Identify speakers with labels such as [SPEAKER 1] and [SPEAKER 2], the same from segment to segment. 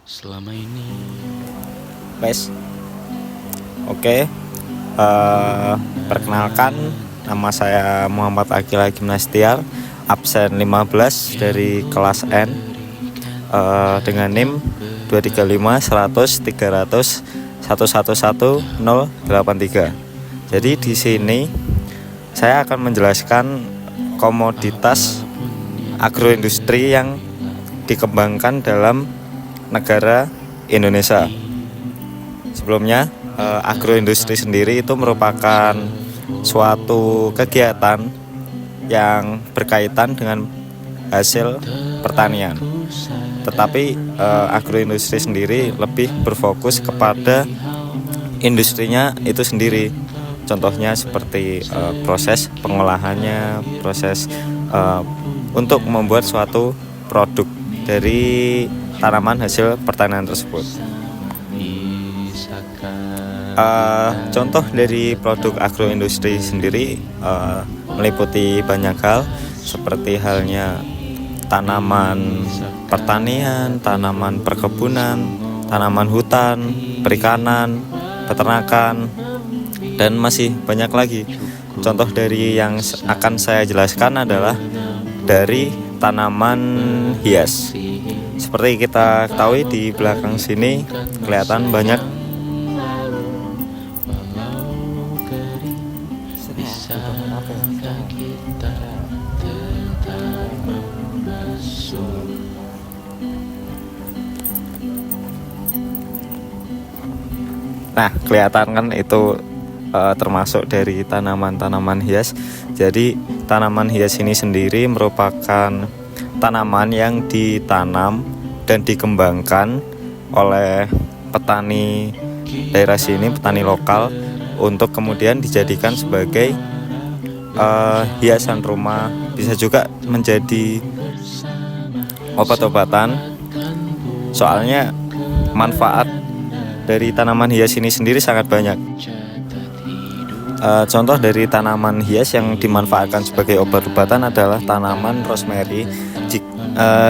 [SPEAKER 1] selama ini.
[SPEAKER 2] Guys, oke. Perkenalkan, nama saya Muhammad Akila Gimnastiar, absen 15 dari kelas N, dengan NIM 235 100 300 111 083. Jadi di sini saya akan menjelaskan komoditas agroindustri yang dikembangkan dalam negara Indonesia. Sebelumnya, agroindustri sendiri itu merupakan suatu kegiatan yang berkaitan dengan hasil pertanian. Tetapi agroindustri sendiri lebih berfokus kepada industrinya itu sendiri. Contohnya seperti proses pengolahannya, proses untuk membuat suatu produk dari tanaman hasil pertanian tersebut. Contoh dari produk agroindustri sendiri meliputi banyak hal, seperti halnya tanaman pertanian, tanaman perkebunan, tanaman hutan, perikanan, peternakan, dan masih banyak lagi. Contoh dari yang akan saya jelaskan adalah dari tanaman hias. Seperti kita ketahui, di belakang sini kelihatan banyak kelihatan kan itu termasuk dari tanaman-tanaman hias. Jadi tanaman hias ini sendiri merupakan tanaman yang ditanam dan dikembangkan oleh petani daerah sini, petani lokal, untuk kemudian dijadikan sebagai hiasan rumah, bisa juga menjadi obat-obatan. Soalnya manfaat dari tanaman hias ini sendiri sangat banyak. Contoh dari tanaman hias yang dimanfaatkan sebagai obat-obatan adalah tanaman rosemary.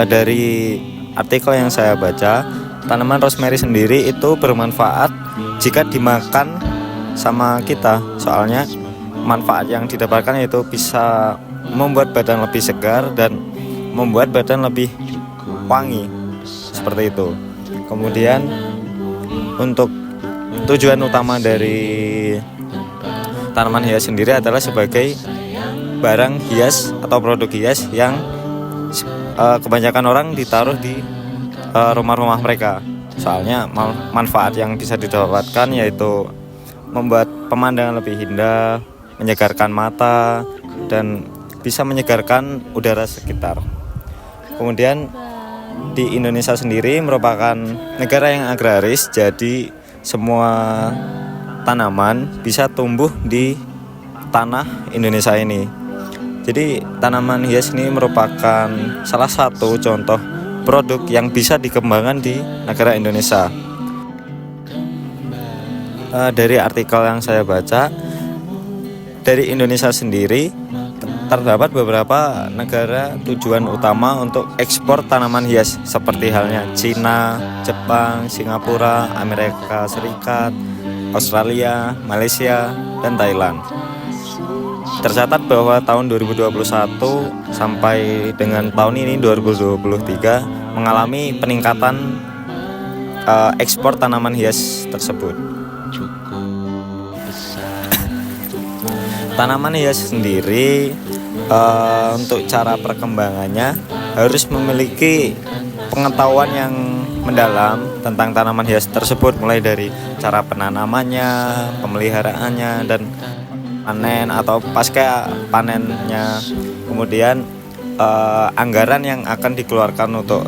[SPEAKER 2] Dari artikel yang saya baca, tanaman rosemary sendiri itu bermanfaat jika dimakan sama kita. Soalnya manfaat yang didapatkan yaitu bisa membuat badan lebih segar dan membuat badan lebih wangi, seperti itu. Kemudian untuk tujuan utama dari tanaman hias sendiri adalah sebagai barang hias atau produk hias yang kebanyakan orang ditaruh di rumah-rumah mereka. Soalnya manfaat yang bisa didapatkan yaitu membuat pemandangan lebih indah, menyegarkan mata, dan bisa menyegarkan udara sekitar. Kemudian di Indonesia sendiri merupakan negara yang agraris, jadi semua tanaman bisa tumbuh di tanah Indonesia ini. Jadi tanaman hias ini merupakan salah satu contoh produk yang bisa dikembangkan di negara Indonesia. Dari artikel yang saya baca, dari Indonesia sendiri terdapat beberapa negara tujuan utama untuk ekspor tanaman hias, seperti halnya Cina, Jepang, Singapura, Amerika Serikat, Australia, Malaysia, dan Thailand. Tercatat bahwa tahun 2021 sampai dengan tahun ini 2023 mengalami peningkatan ekspor tanaman hias tersebut. Tanaman hias sendiri untuk cara perkembangannya harus memiliki pengetahuan yang mendalam tentang tanaman hias tersebut, mulai dari cara penanamannya, pemeliharaannya, dan panen atau pasca panennya. Kemudian anggaran yang akan dikeluarkan untuk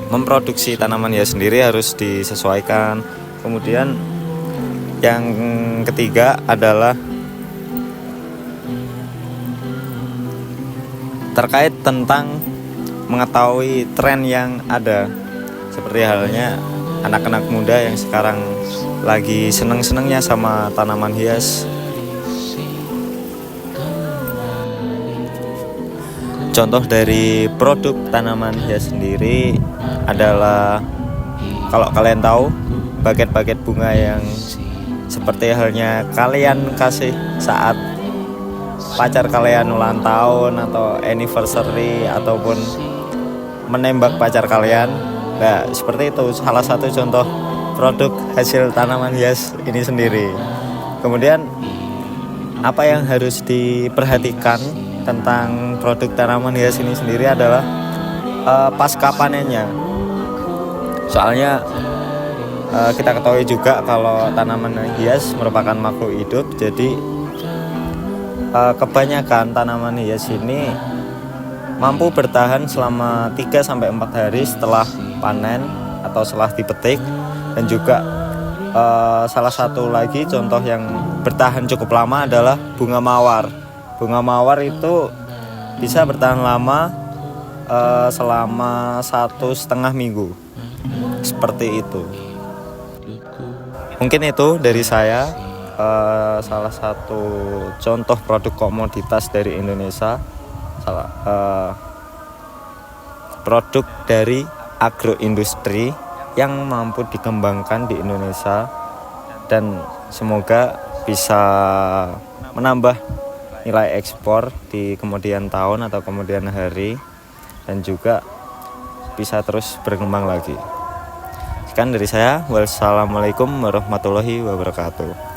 [SPEAKER 2] memproduksi tanaman hias sendiri harus disesuaikan. Kemudian yang ketiga adalah terkait tentang mengetahui tren yang ada, seperti halnya anak-anak muda yang sekarang lagi seneng-senengnya sama tanaman hias. Contoh dari produk tanaman hias sendiri adalah Kalau kalian tahu paket-paket bunga yang seperti halnya kalian kasih saat pacar kalian ulang tahun atau anniversary ataupun menembak pacar kalian. Nah, seperti itu salah satu contoh produk hasil tanaman hias ini sendiri. Kemudian apa yang harus diperhatikan tentang produk tanaman hias ini sendiri adalah pasca panennya. Soalnya kita ketahui juga kalau tanaman hias merupakan makhluk hidup, jadi kebanyakan tanaman hias ini mampu bertahan selama 3-4 hari setelah panen atau setelah dipetik. Dan juga salah satu lagi contoh yang bertahan cukup lama adalah bunga mawar. Bunga mawar itu bisa bertahan lama selama 1,5 minggu. Seperti itu. Mungkin itu dari saya, salah satu contoh produk komoditas dari Indonesia, produk dari agroindustri yang mampu dikembangkan di Indonesia, dan semoga bisa menambah nilai ekspor di kemudian tahun atau kemudian hari, dan juga bisa terus berkembang lagi. Sekian dari saya. Wassalamualaikum warahmatullahi wabarakatuh.